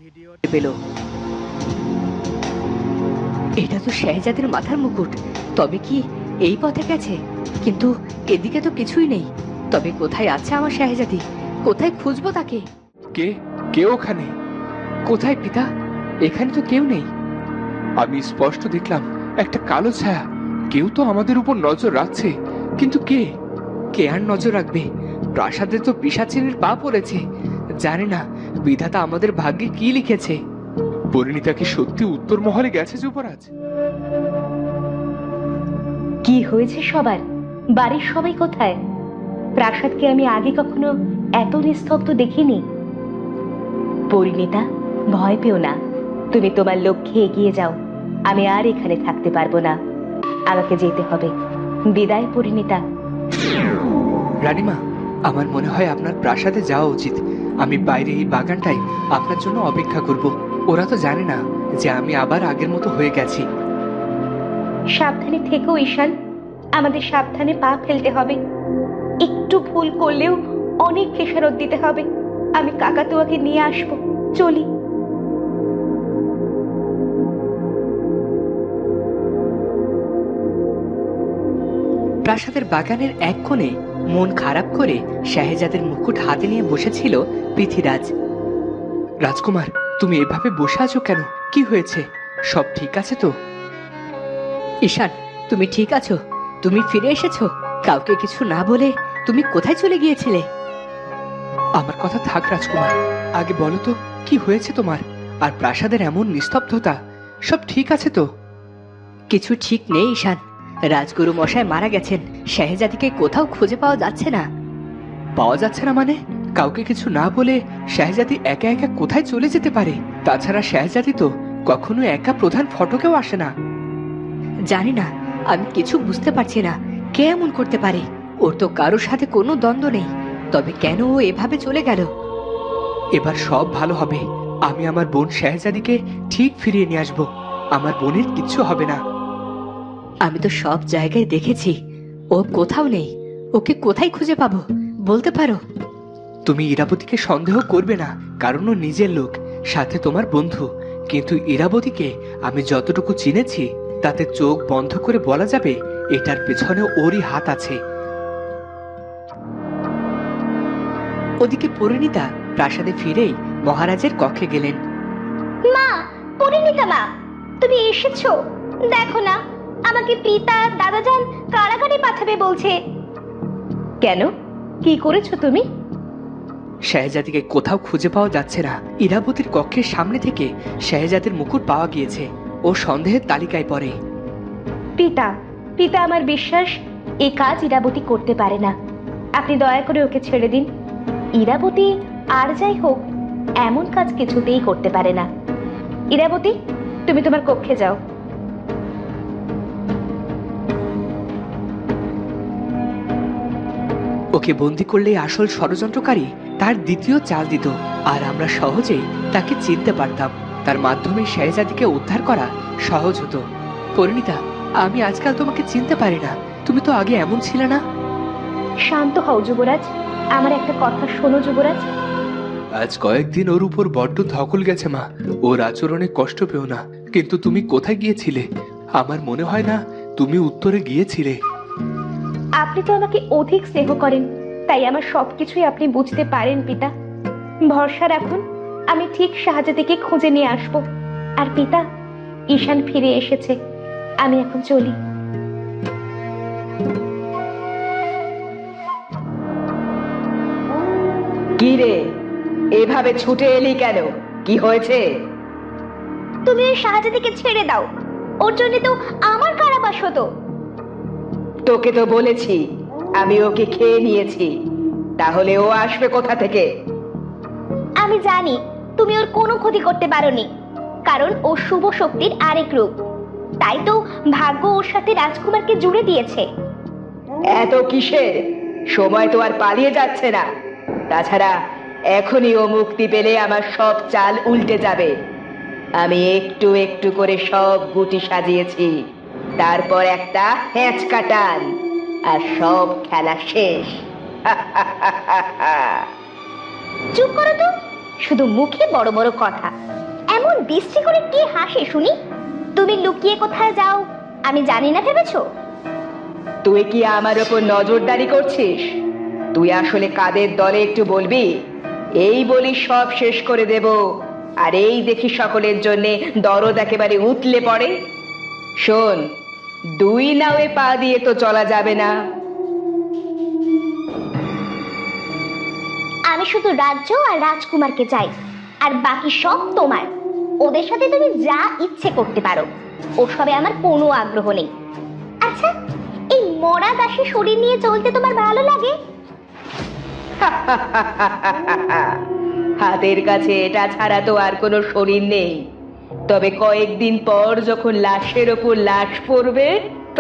Video পেল। এটা তো শাহজাদের মাথার মুকুট। তবে কি এই পথে গেছে? কিন্তু এদিকে তো কিছুই নেই। তবে কোথায় আছে আমার শাহজাদি? কোথায় খুঁজবো তাকে? কে কে ওখানে? কোথায় পিতা? এখানে তো কেউ নেই। আমি স্পষ্ট দেখলাম একটা কালো ছায়া। কেউ তো আমাদের উপর নজর রাখছে, কিন্তু কে? কে আর নজর রাখবে? প্রাসাদে তো পিশাচিনীর পা পড়েছে। জানি না বিধাতা আমাদের ভাগ্যে কি লিখেছে। পরিণীতা কি সত্যি উত্তর মহলে গেছে যুবরাজ? কি হয়েছে সবার? বাড়ির সবাই কোথায়? প্রাসাদকে আমি আগে কখনো এত নিস্তব্ধ দেখিনি। পরিণীতা, ভয় পেও না। তুমি তোমার লক্ষ্যে এগিয়ে যাও। আমি আর এখানে থাকতে পারবো না, আমাকে যেতে হবে। বিদায় পরিণীতা। রানীমা, আমার মনে হয় আপনার প্রাসাদে যাওয়া উচিত। আমি বাইরে এই বাগানটাই আপনার জন্য অপেক্ষা করব। ওরা তো জানে না যে আমি আবার আগের মতো হয়ে গেছি। সাবধানে থেকো ঈশান। আমাদের সাবধানে পা ফেলতে হবে। একটু ভুল করলেও অনেক খেসারত দিতে হবে। আমি কাকাতুয়াকে নিয়ে আসবো। চলি। প্রাসাদের বাগানের এক কোণে মন খারাপ করে শাহজাদের মুকুট হাতে নিয়ে বসেছিল পৃথ্বীরাজ। রাজকুমার, তুমি এভাবে বসে আছো কেন? কি হয়েছে? সব ঠিক আছে তো? ঈশান, তুমি ঠিক আছো? তুমি ফিরে এসেছো? কাউকে কিছু না বলে তুমি কোথায় চলে গিয়েছিলে? আমার কথা থাক রাজকুমার, আগে বলো তো কি হয়েছে তোমার? আর প্রাসাদের এমন নিস্তব্ধতা, সব ঠিক আছে তো? কিছু ঠিক নেই ঈশান। রাজগুরু মশাই মারা গেছেন। শাহজাদিকে কোথাও খুঁজে পাওয়া যাচ্ছে না। পাওয়া যাচ্ছে না মানে? কাউকে কিছু না বলে শাহজাদি একা একা কোথায় চলে যেতে পারে? তাছাড়া শাহজাদি তো কখনো একা প্রধান ফটকেও আসে না। জানি না, আমি কিছু বুঝতে পারছি না। কে এমন করতে পারে? ওর তো কারোর সাথে কোনো দ্বন্দ্ব নেই। তবে কেন ও এভাবে চলে গেল? এবার সব ভালো হবে। আমি আমার বোন শাহজাদিকে ঠিক ফিরিয়ে নিয়ে আসবো। আমার বোনের কিচ্ছু হবে না। আমি তো সব জায়গায় দেখেছি, ও কোথাও নেই। ওকে কোথায় খুঁজে পাবো বলতে পারো? তুমি ইরাবতীকে সন্দেহ করবে না, কারণ ও নিজের লোক, সাথে তোমার বন্ধু। কিন্তু ইরাবতীকে আমি যতটুকু চিনেছি তাতে চোখ বন্ধ করে বলা যাবে এটার পেছনে ওরই হাত আছে। ওদিকে পরিণীতা প্রাসাদে ফিরেই মহারাজের কক্ষে গেলেন। মা, পরিণীতা মা, তুমি এসেছো? দেখো না, আমাকে পিতা দাদাজান কারাগারে পাঠাবে বলছে। কেন? কি করেছো তুমি? শাহজাদিকে কোথাও খুঁজে পাওয়া যাচ্ছে না। ইরাবতীর কক্ষের সামনে থেকে শাহজাদির মুকুট পাওয়া গিয়েছে। ও সন্দেহের তালিকায় পড়ে। পিতা, পিতা, আমার বিশ্বাস এই কাজ ইরাবতী করতে পারে না। আপনি দয়া করে ওকে ছেড়ে দিন। ইরাবতী আর যাই হোক, এমন কাজ কিছুতেই করতে পারে না। ইরাবতী, তুমি তোমার কক্ষে যাও। ওকে বন্দি করলে আসল ষড়যন্ত্রকারী তার দ্বিতীয় চাল দিত, আর আমরা সহজেই তাকে চিনতে পারতাম। তার মাধ্যমে শাহজাদিকে উদ্ধার করা সহজ হতো। পরিণীতা, আমি আজকাল তোমাকে চিনতে পারি না। তুমি তো আগে এমন ছিলে না। শান্ত হও যুবরাজ। আমার একটা কথা শোনো যুবরাজ। আজ কয়েকদিন ওর উপর বড্ড ধকল গেছে মা। ওর আচরণে কষ্ট পেও না। কিন্তু তুমি কোথায় গিয়েছিলে? আমার মনে হয় না তুমি উত্তরে গিয়েছিলে। আপনি তো আমাকে অধিক স্নেহ করেন, তাই আমার সবকিছুই আপনি বুঝতে পারেন পিতা। ভরসা রাখুন, আমি ঠিক শাহজাদিকে খুঁজে নিয়ে আসব। আর পিতা, ঈশান ফিরে এসেছে। আমি এখন চলি। কি রে, এভাবে ছুটে এলি কেন? কি হয়েছে? তুমি ওই শাহজাদিকে ছেড়ে দাও। ওর জন্য তো আমার কারাবাস হতো। তোকে তো বলেছি আমি ওকে খেয়ে নিয়েছি। তাহলে ও আসবে কোথা থেকে? আমি জানি তুমি ওর কোনো ক্ষতি করতে পারোনি, কারণ ও শুভ শক্তির আরেক রূপ। তাই তো ভাগ্য ওর সাথে রাজকুমারকে জুড়ে দিয়েছে। এত কিসের? সময় তো আর পালিয়ে যাচ্ছে না। তাছাড়া এখনই ও মুক্তি পেলে আমার সব চাল উল্টে যাবে। আমি একটু একটু করে সব গুটি সাজিয়েছি। তারপর একটা হ্যাঁচকা টান, আর সব খেলা শেষ। চুপ করো তো। শুধু মুখে বড় বড় কথা। এমন বিশ্রী করে কে হাসে শুনি? তুমি লুকিয়ে কোথায় যাও আমি জানি না ভেবেছো? তুই কি আমার ওপর নজরদারি করছিস? তুই আসলে কাদের দলে একটু বলবি? এই বলি সব শেষ করে দেব, আর এই দেখি সকলের জন্যে দরদ একেবারে উতলে পড়ে। শোন, দুই নাওয়ে পা দিয়ে তো চলা যাবে না। আমি শুধু রাজ্য আর রাজকুমারকে চাই, আর বাকি সব তোমার। ওদের সাথে তুমি যা ইচ্ছে করতে পারো, ওসবে আমার কোনো আগ্রহ নেই। আচ্ছা, এই মরা দাসী শরীর নিয়ে চলতে তোমার ভালো লাগে? হাতের কাছে এটা ছাড়া তো আর কোনো শরীর নেই। তবে কয়েকদিন পর যখন লাশের ওপর লাশ পড়বে,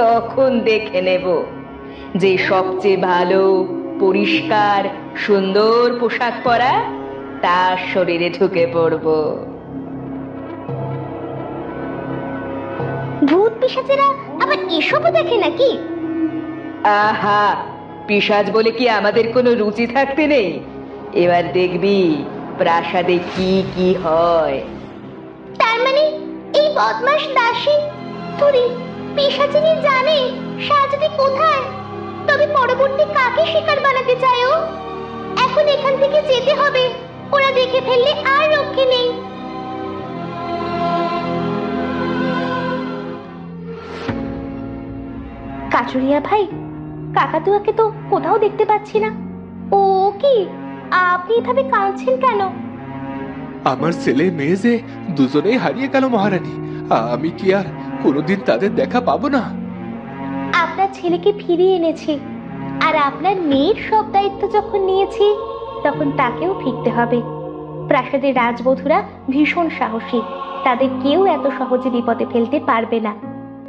তখন দেখে নেব যে সবচেয়ে ভালো, পরিষ্কার, সুন্দর পোশাক পরা তার শরীরে ঢুকে পড়ব। ভূত পিশাচেরা আবার এসবও দেখে নাকি? আহা, পিশাচ বলে কি আমাদের কোনো রুচি থাকতে নেই? এবার দেখবি প্রাসাদে কি কি হয়। তার মানে এই বদমাশ দাসী তুই পিশাচিনী জানে সাজদি কোথায়? তবে পরবর্তী কাকে শিকার বানাতে চায় ও? এখন এখান থেকে যেতে হবে, ওরা দেখে ফেললে আর রক্ষে নেই। কাচুরিয়া ভাই, কাকাতুয়াকে তো কোথাও দেখতে পাচ্ছি না। ও কি, আপনি এভাবে কাঁদছেন কেন? আমার ছেলে মেয়ে যে দুজনেই হারিয়ে গেল মহারানী। আমি কি আর কোনোদিন তাদের দেখা পাবো না? আপনার ছেলেকে ফিরিয়ে এনেছি, আর আপনার মেয়ের সব দায়িত্ব যখন নিয়েছি, তখন তাকেও ফিরতে হবে। প্রাসাদের রাজবধূরা ভীষণ সাহসী, তাদের কেউ এত সহজে বিপদে ফেলতে পারবে না।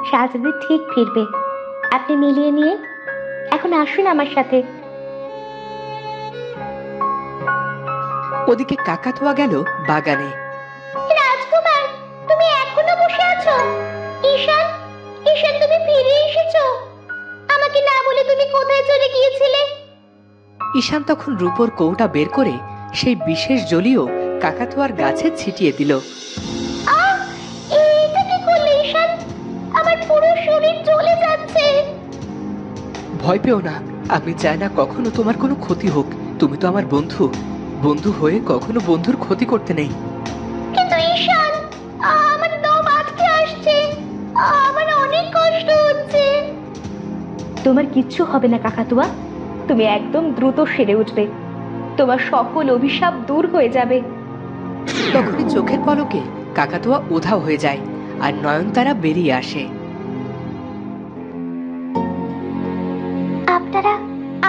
শাহজাদি ঠিক ফিরবে, আপনি মিলিয়ে নিয়ে এখন আসুন আমার সাথে। ওদিকে কাকাতুয়া গেল বাগানে। রাজকুমার, তুমি এখনো বসে আছো? ঈশান, ঈশান, তুমি ফিরে এসেছো? আমাকে না বলে তুমি কোথায় চলে গিয়েছিলে? ঈশান তখন রূপোর কৌটা বের করে সেই বিশেষ জলীয় কাকাতুয়ার গাছে ছিটিয়ে দিল। আহ, এটা কি করলে ঈশান? আমার পুরো শরীর জ্বলে যাচ্ছে। ভয় পেও না, আমি চাই না কখনো তোমার কোনো ক্ষতি হোক। তুমি তো আমার বন্ধু, বন্ধু হয়ে কখনো বন্ধুর ক্ষতি করতে নেই। কিন্তু ঈশান, আমার দম আটকে আসছে, আমার অনেক কষ্ট হচ্ছে। তোমার কিচ্ছু হবে না কাকাতুয়া, তুমি একদম দ্রুত সেরে উঠবে। তোমার সকল অভিশাপ দূর হয়ে যাবে। তখনই চোখের পলকে কাকাতুয়া উধাও হয়ে যায়, আর নয়নতারা বেরিয়ে আসে। আপনারা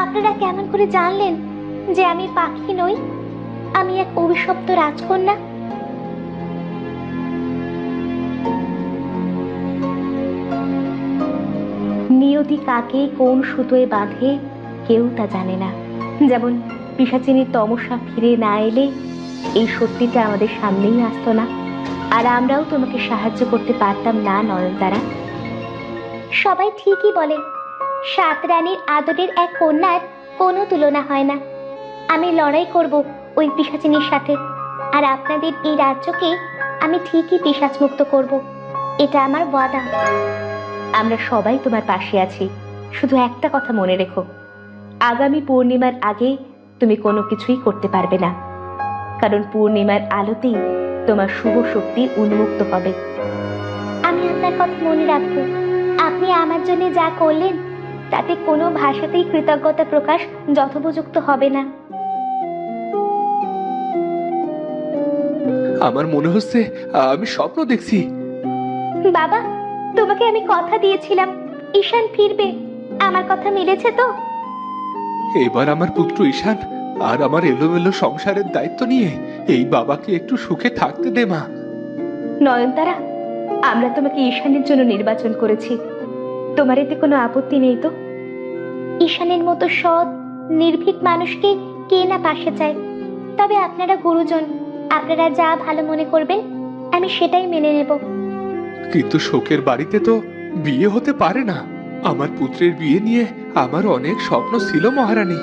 আপনারা কেমন করে জানলেন যে আমি পাখি নই? আমি এক অভিশপ্ত রাজকন্যা। নিয়তি কাকে কোন সুতোয় বাঁধে কেউ তা জানে না। যেমন পিশাচিনীর তমসা ফিরে না এলে এই সত্যিটা আমাদের সামনেই আসতো না, আর আমরাও তোমাকে সাহায্য করতে পারতাম না নয়নতারা। সবাই ঠিকই বলে, সাত রানীর আদরের এক কন্যার কোনো তুলনা হয় না। আমি লড়াই করব ওই পিশাচিনীর সাথে, আর আপনাদের এই রাজ্যকে আমি ঠিকই পিশাচমুক্ত করব। এটা আমার ওয়াদা। আমরা সবাই তোমার পাশে আছি। শুধু একটা কথা মনে রেখো, আগামী পূর্ণিমার আগে তুমি কোনো কিছুই করতে পারবে না, কারণ পূর্ণিমার আলোতেই তোমার শুভ শক্তি উন্মুক্ত হবে। আমি আপনার কথা মনে রাখবো। আপনি আমার জন্য যা করলেন তাতে কোনো ভাষাতেই কৃতজ্ঞতা প্রকাশ যথোপযুক্ত হবে না। আমার মনে হচ্ছে আমি স্বপ্ন দেখছি। বাবা, তোমাকে আমি কথা দিয়েছিলাম ঈশান ফিরবে। আমার কথা মিলেছে তো? এবার আমার পুত্র ঈশান আর আমার এলোমেলো সংসারের দায়িত্ব নিয়ে এই বাবাকে একটু সুখে থাকতে দে মা। নয়নতারা, আমরা তোমাকে ঈশানের জন্য নির্বাচন করেছি। তোমার এতে কোনো আপত্তি নেই তো? ঈশানের মতো সৎ নির্ভীক মানুষকে কে না পাশে চায়। তবে আপনারা গুরুজন, আপনারা যা ভালো মনে করবেন আমি সেটাই মেনে নেব। কিন্তু শোকের বাড়িতে তো বিয়ে হতে পারে না। আমার পুত্রের বিয়ে নিয়ে আমার অনেক স্বপ্ন ছিল মহারানী।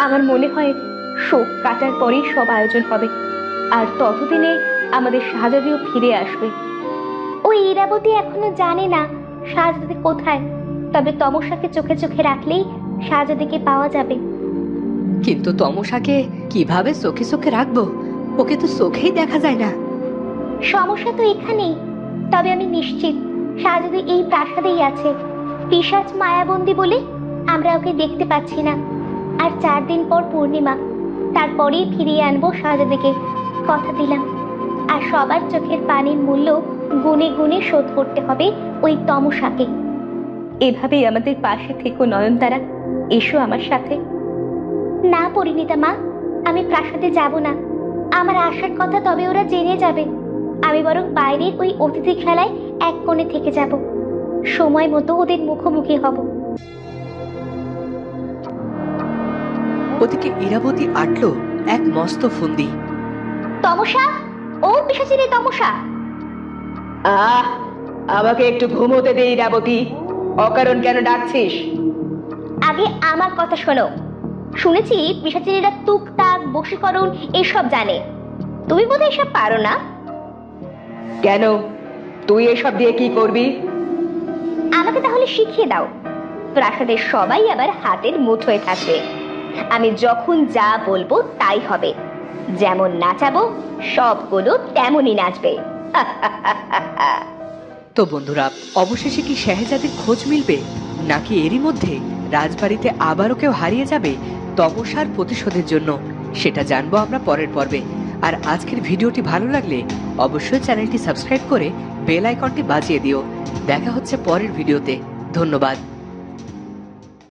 আমার মনে হয় শোক কাটার পরেই সব আয়োজন হবে। আর ততদিনে আমাদের শাহজাদিও ফিরে আসবে। ওই ইরাবতী এখনো জানে না শাহজাদি কোথায়, তবে তমসাকে চোখে চোখে রাখলেই শাহজাদিকে পাওয়া যাবে। কিন্তু তমসাকে কিভাবে চোখে চোখে রাখবো? ওকে তো চোখেই দেখা যায় না। সমস্যা তো এখানেই। তবে আমি নিশ্চিত শাহজাদি এই প্রাসাদেই আছে। পিশাচ মায়াবন্দী বলে আমরা ওকে দেখতে পাচ্ছি না। আর 4 দিন পর পূর্ণিমা, তারপরেই ফিরিয়ে আনবো শাহজাদিকে, কথা দিলাম। আর সবার চোখের পানির মূল্য গুনে গুনে শোধ করতে হবে ওই তমসাকে। এভাবেই আমাদের পাশে থেকো নয়নতারা, এসো আমার সাথে। না পরিণীতা মা, আমি প্রাসাদে যাব না। আমার আসার কথা তবে ওরা জেনে যাবে। আমি বরং বাইরের ওই অতিথিশালায় এক কোণে থেকে যাব, সময় মতো ওদের মুখোমুখি হব। ওদিকে ইরাবতী আটলো এক মস্ত ফন্দি। তমসা, ও পিশাচিনী তমসা! আহ, আমাকে একটু ঘুমোতে দে ইরাবতী। অকারণ কেন ডাকছিস? আগে আমার কথা শোনো। শুনেছি পিশাচিনীরা তুকতাক, বশীকরণ এসব জানে। তুমি বোধহয় এসব পারো না। কেন, তুই এসব দিয়ে কি করবি? আমাকে তাহলে শিখিয়ে দাও। প্রাসাদের সবাই আবার হাতের মুঠোয় থাকবে। আমি যখন যা বলবো তাই হবে। যেমন নাচাবো সবগুলো তেমনই নাচবে। তো বন্ধুরা, অবশেষে কি শাহজাদির খোঁজ মিলবে, নাকি এরই মধ্যে রাজবাড়িতে আবারও কেউ হারিয়ে যাবে তমসার প্রতিশোধের জন্য? সেটা জানবো আমরা পরের পর্বে। আর আজকের ভিডিওটি ভালো লাগলে অবশ্যই চ্যানেলটি সাবস্ক্রাইব করে বেল আইকনটি বাজিয়ে দিও। দেখা হচ্ছে পরের ভিডিওতে। ধন্যবাদ।